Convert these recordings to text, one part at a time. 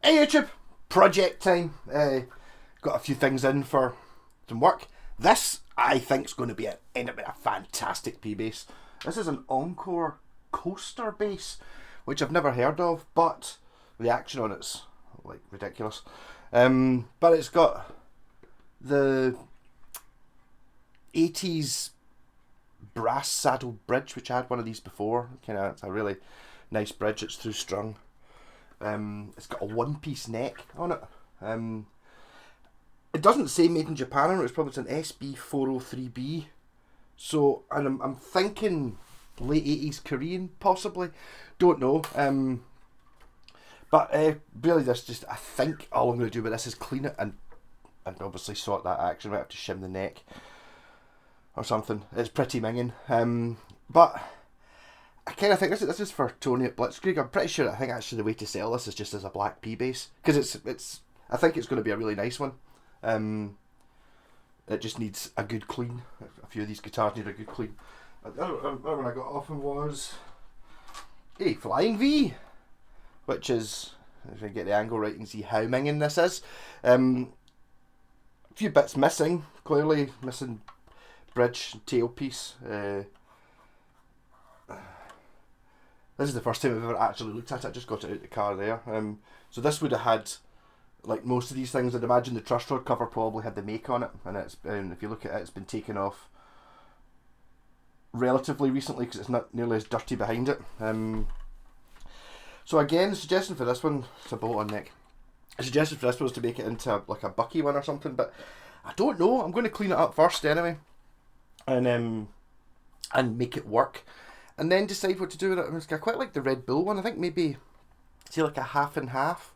Hey YouTube, project time. Got a few things in for some work. This, I think, is going to end up being a fantastic P bass. This is an Encore coaster bass, which I've never heard of, but the action on it's like ridiculous. But it's got the 80s brass saddle bridge, which I had one of these before. It's a really nice bridge. It's through strung. It's got a one-piece neck on it. It doesn't say made in Japan on it. It's probably an SB403B. So, and I'm thinking late 80s Korean, possibly. Don't know. But really, I think all I'm going to do with this is clean it and obviously sort that action. I might have to shim the neck or something. It's pretty minging. But I kind of think this is for Tony at Blitzkrieg. I'm pretty sure. I think actually the way to sell this is just as a black P bass, because it's. I think it's going to be a really nice one. It just needs a good clean. A few of these guitars need a good clean. The other one I got off him was a Flying V, which is, if I get the angle right, you can see how minging this is. A few bits missing. Clearly missing bridge, tailpiece. This is the first time I've ever actually looked at it. I just got it out of the car there. So this would have had, like most of these things, I'd imagine the truss rod cover probably had the make on it, and if you look at it, it's been taken off relatively recently because it's not nearly as dirty behind it. So again, the suggestion for this one, it's a bolt-on neck. The suggestion for this was to make it into like a bucky one or something, but I don't know. I'm going to clean it up first anyway, and make it work, and then decide what to do with it. I quite like the Red Bull one. I think maybe see like a half and half,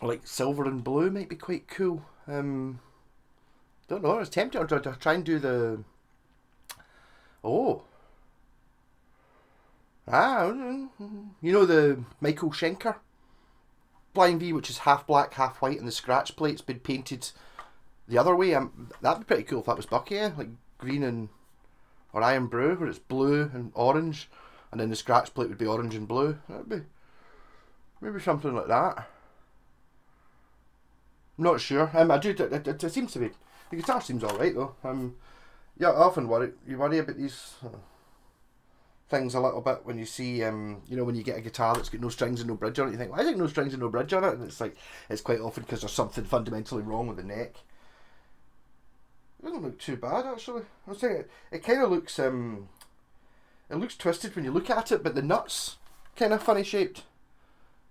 like silver and blue might be quite cool. Don't know. I was tempted to try and do the you know the Michael Schenker Flying V, which is half black, half white, and the scratch plate's been painted the other way. That'd be pretty cool if that was Bucky, like green or iron brew, where it's blue and orange, and then the scratch plate would be orange and blue. That'd be maybe something like that. I'm not sure. It seems to be, the guitar seems alright though. Yeah, I often worry about these things a little bit when you see, when you get a guitar that's got no strings and no bridge on it, you think, why is it no strings and no bridge on it? And it's quite often because there's something fundamentally wrong with the neck. It doesn't look too bad actually. I was saying it kind of looks, it looks twisted when you look at it, but the nut's kind of funny shaped.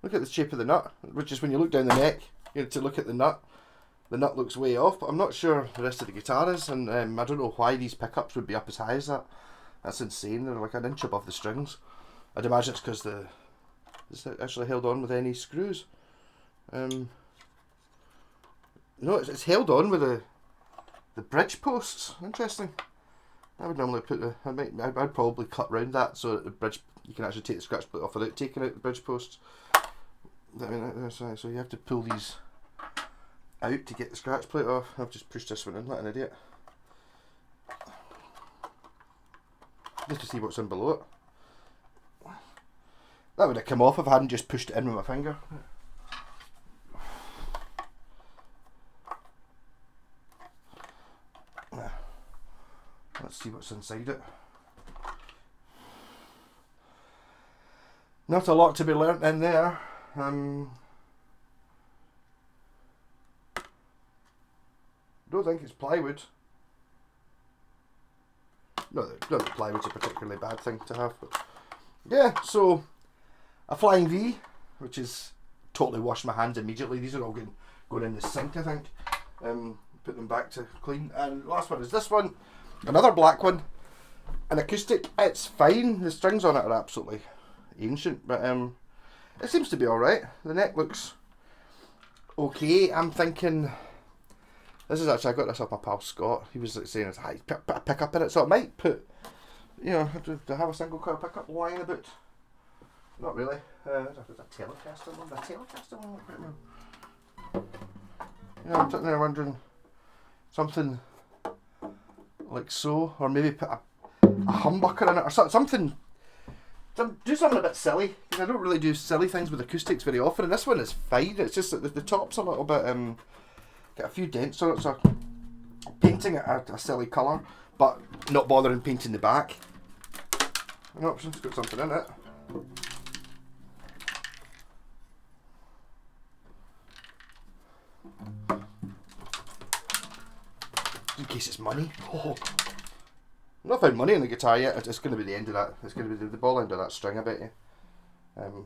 Look at the shape of the nut, which is when you look down the neck, to look at the nut looks way off, but I'm not sure the rest of the guitar is, and I don't know why these pickups would be up as high as that. That's insane. They're like an inch above the strings. I'd imagine it's because it's actually held on with any screws. No, it's held on with the bridge posts. Interesting. I would normally I'd probably cut round that so that the bridge, you can actually take the scratch plate off without taking out the bridge posts. So you have to pull these out to get the scratch plate off. I've just pushed this one in like an idiot, just to see what's in below it. That would have come off if I hadn't just pushed it in with my finger. Let's see what's inside it. Not a lot to be learnt in there. Don't think it's plywood. Not that plywood's a particularly bad thing to have, but yeah. So a Flying V, which is totally washed my hands immediately. These are all going in the sink, I think. Put them back to clean. And last one is this one, another black one, an acoustic. It's fine. The strings on it are absolutely ancient, but it seems to be alright. The neck looks okay. I'm thinking, this is actually, I got this off my pal Scott. He was like saying it's high, put a pickup in it, so I might put, to have a single coil pickup lying about. Not really. There's a Telecaster one. I'm sitting there wondering something like so, or maybe put a humbucker in it or something do something a bit silly, because I don't really do silly things with acoustics very often, and this one is fine. It's just that the top's a little bit, got a few dents on it, so painting it a silly colour, but not bothering painting the back. An option's got something in it. In case it's money. Oh. I've not found money in the guitar yet. It's going to be the end of that. It's going to be the ball end of that string, I bet you.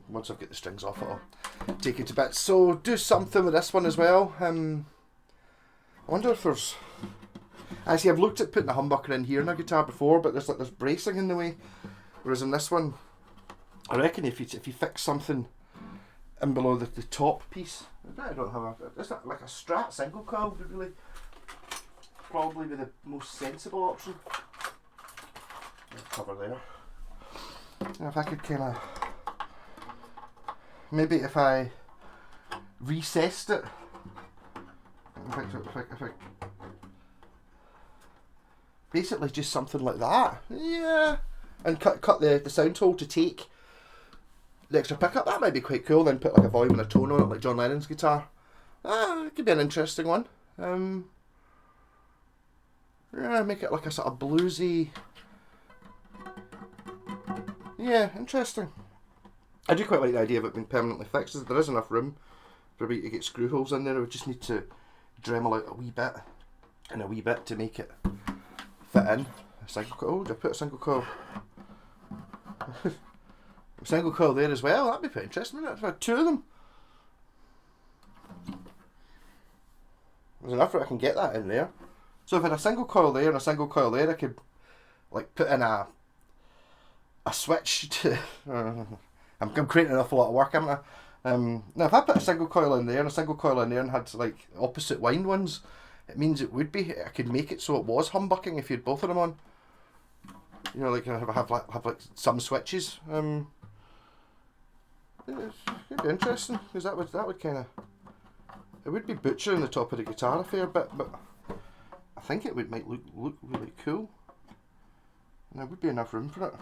Once I've got the strings off it, I'll take it to bits. So do something with this one as well. I wonder if there's... Actually, I've looked at putting a humbucker in here in a guitar before, but there's bracing in the way. Whereas in this one, I reckon if you fix something in below the top piece, I don't have a... It's not like a Strat single coil would really probably be the most sensible option. Cover there. And if I could kind of, maybe if I recessed it, if I basically just something like that, yeah, and cut the sound hole to take the extra pickup, that might be quite cool. Then put like a volume and a tone on it, like John Lennon's guitar. It could be an interesting one. Yeah, make it like a sort of bluesy. Yeah, interesting. I do quite like the idea of it being permanently fixed. There is enough room for me to get screw holes in there. I would just need to Dremel out a wee bit and a wee bit to make it fit in. A single coil. Oh, did I put a single coil? A single coil there as well. That'd be pretty interesting, wouldn't it? If I had two of them. There's enough where I can get that in there. So if I had a single coil there and a single coil there, I could like put in a switch to... I'm creating an awful lot of work, am I? Now if I put a single coil in there and a single coil in there and had like opposite wind ones, it means it would be, I could make it so it was humbucking if you had both of them on. You know, like have like some switches. It could be interesting, because that would kind of, it would be butchering the top of the guitar a fair bit, but I think it might look really cool, and there would be enough room for it.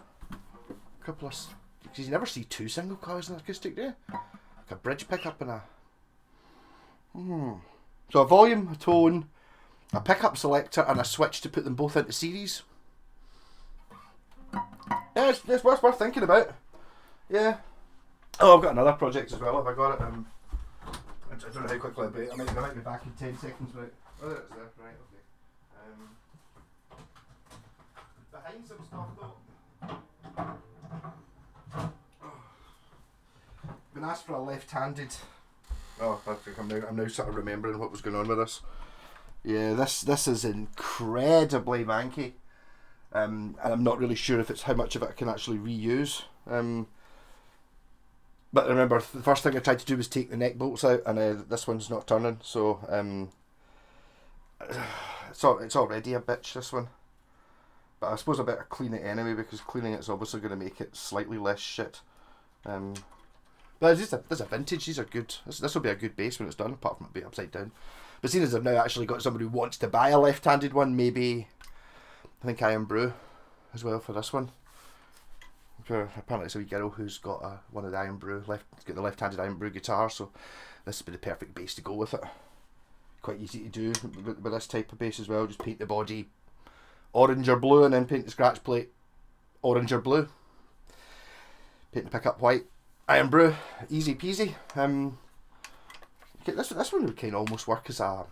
A couple of, because you never see two single coils in an acoustic, do you? Like a bridge pickup and a so a volume, a tone, a pickup selector, and a switch to put them both into series. Yeah, it's worth thinking about. Yeah. Oh, I've got another project as well. Have I got it? I don't know how quickly I'll be. I might be back in 10 seconds. Right. Oh, there it's there. Right. Okay. Behind some stuff though. Been asked for a left-handed. Oh, I think I'm now sort of remembering what was going on with this. Yeah, this is incredibly manky, and I'm not really sure if it's how much of it I can actually reuse. But remember, the first thing I tried to do was take the neck bolts out, and this one's not turning, so it's already a bitch, this one. But I suppose I better clean it anyway, because cleaning it's obviously going to make it slightly less shit. But there's a vintage, these are good. This will be a good bass when it's done, apart from it being upside down. But seeing as I've now actually got somebody who wants to buy a left-handed one, maybe, I think Iron Brew as well for this one. Apparently it's a wee girl who's got one of the Iron Brew, got the left-handed Iron Brew guitar, so this would be the perfect bass to go with it. Quite easy to do with this type of bass as well. Just paint the body orange or blue, and then paint the scratch plate orange or blue. Paint the pickup white. Iron Brew, easy peasy. This one would kind of almost work as a...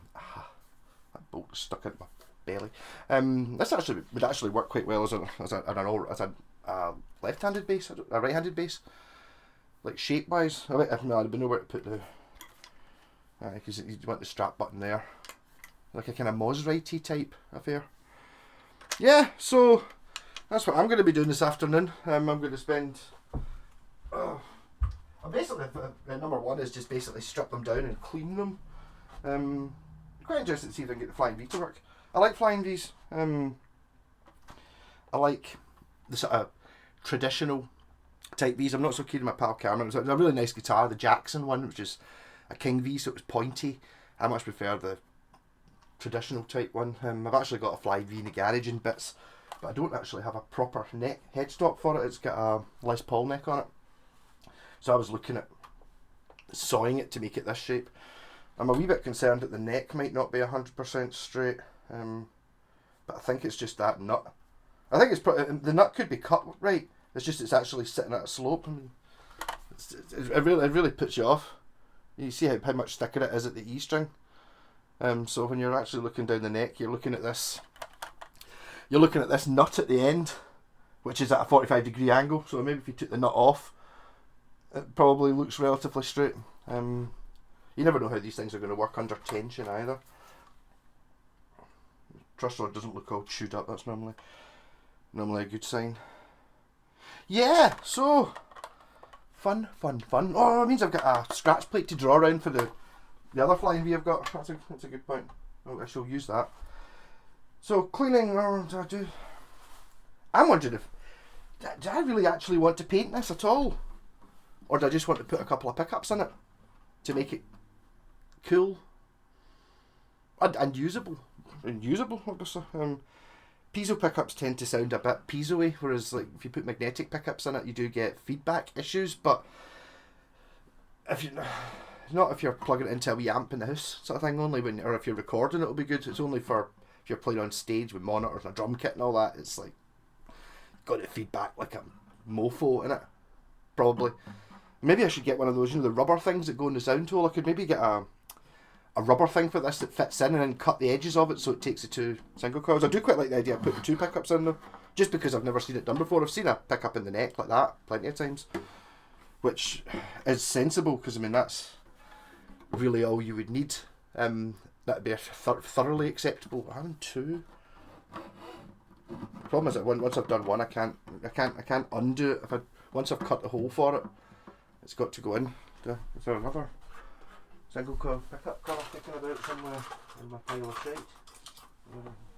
that bolt is stuck in my belly. This would actually work quite well as a left-handed bass, a right-handed bass, like shape-wise. I don't know where to put the, because you want the strap button there, like a kind of Mosrite type affair. Yeah, so that's what I'm going to be doing this afternoon. I'm going to spend. Basically, number one is just basically strip them down and clean them. I'm quite interested to see if I can get the Flying V to work. I like Flying Vs. I like the sort of traditional type Vs. I'm not so keen on my pal Cameron. It's a really nice guitar, the Jackson one, which is a King V, so it was pointy. I much prefer the traditional type one. I've actually got a Flying V in the garage in bits, but I don't actually have a proper neck headstock for it. It's got a Les Paul neck on it. So I was looking at sawing it to make it this shape. I'm a wee bit concerned that the neck might not be 100% straight, but I think it's just that nut. I think it's the nut could be cut right. It's just it's actually sitting at a slope. I mean, it really puts you off. You see how much thicker it is at the E string. So when you're actually looking down the neck, you're looking at this. You're looking at this nut at the end, which is at a 45-degree angle. So maybe if you took the nut off, it probably looks relatively straight. You never know how these things are going to work under tension either. Truss rod doesn't look all chewed up. That's normally a good sign. Yeah, so fun. Oh, it means I've got a scratch plate to draw around for the other flying V I've got. That's a good point. Oh, I shall use that. So cleaning, I'm wondering if do I really actually want to paint this at all, or do I just want to put a couple of pickups in it to make it cool and usable? Obviously. Piezo pickups tend to sound a bit piezo-y, whereas like if you put magnetic pickups in it, you do get feedback issues. But if you're plugging it into a wee amp in the house sort of thing, only when, or if you're recording, it'll be good. It's only for if you're playing on stage with monitors and a drum kit and all that. It's like got it feedback like a mofo in it, probably. Maybe I should get one of those, the rubber things that go in the sound hole. I could maybe get a rubber thing for this that fits in and then cut the edges of it so it takes the two single coils. I do quite like the idea of putting two pickups in though, just because I've never seen it done before. I've seen a pickup in the neck like that plenty of times, which is sensible because I mean that's really all you would need. That'd be thoroughly acceptable. Having two. The problem is that once I've done one, I can't undo it. Once I've cut the hole for it, it's got to go in. Is there another single coil pickup cover kicking about somewhere in my pile of shite?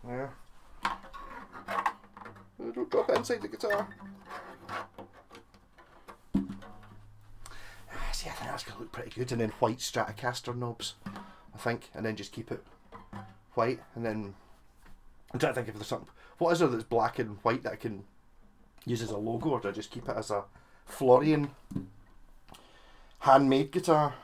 There. Don't drop it inside the guitar. See, I think that's going to look pretty good. And then white Stratocaster knobs, I think. And then just keep it white. And then I'm trying to think if there's something. What is there that's black and white that I can use as a logo, or do I just keep it as a Florian handmade guitar?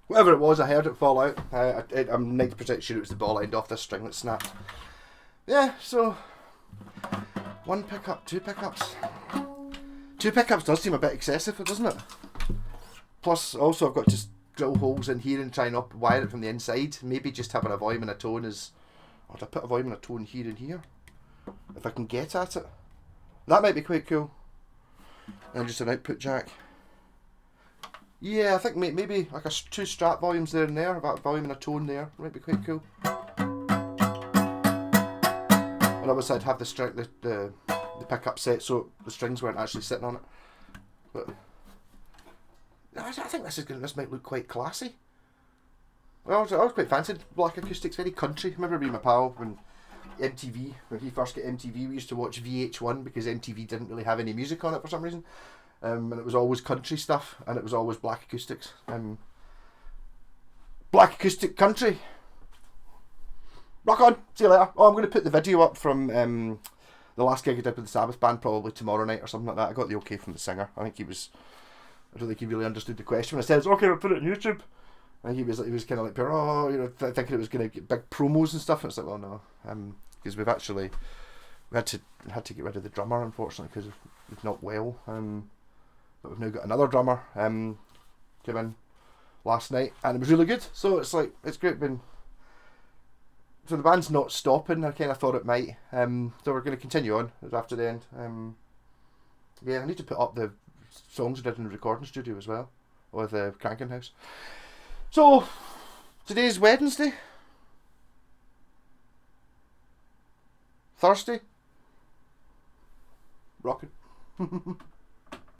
Whatever it was, I heard it fall out. I'm 90% sure it was the ball end off this string that snapped. Yeah, so one pickup, two pickups. Two pickups does seem a bit excessive, doesn't it? Plus, also I've got to drill holes in here and try and wire it from the inside. Maybe just having a volume and a tone is... Or do I put a volume and a tone here and here? If I can get at it. That might be quite cool. And just an output jack. Yeah, I think maybe like two Strat volumes there and there, about a volume and a tone there, might be quite cool. And obviously I'd have the pickup set so the strings weren't actually sitting on it. But I think this might look quite classy. I was quite fancied Black Acoustics, very country. I remember being my pal when he first got MTV, we used to watch VH1 because MTV didn't really have any music on it for some reason. And it was always country stuff, and it was always Black Acoustics. Black Acoustic Country. Rock on. See you later. Oh, I'm going to put the video up from the last gig I did with the Sabbath band probably tomorrow night or something like that. I got the okay from the singer. I don't think he really understood the question. When I said, okay, we'll put it on YouTube. And he was kind of like, thinking it was going to get big promos and stuff. And it's like, well, no. Because we had to get rid of the drummer, unfortunately, because he's not well. But we've now got another drummer came in last night and it was really good, so it's great. So the band's not stopping. I kind of thought it might, so we're going to continue on after the end. Yeah, I need to put up the songs I did in the recording studio as well with the Cranking House. So today's Wednesday, Thursday, rocking.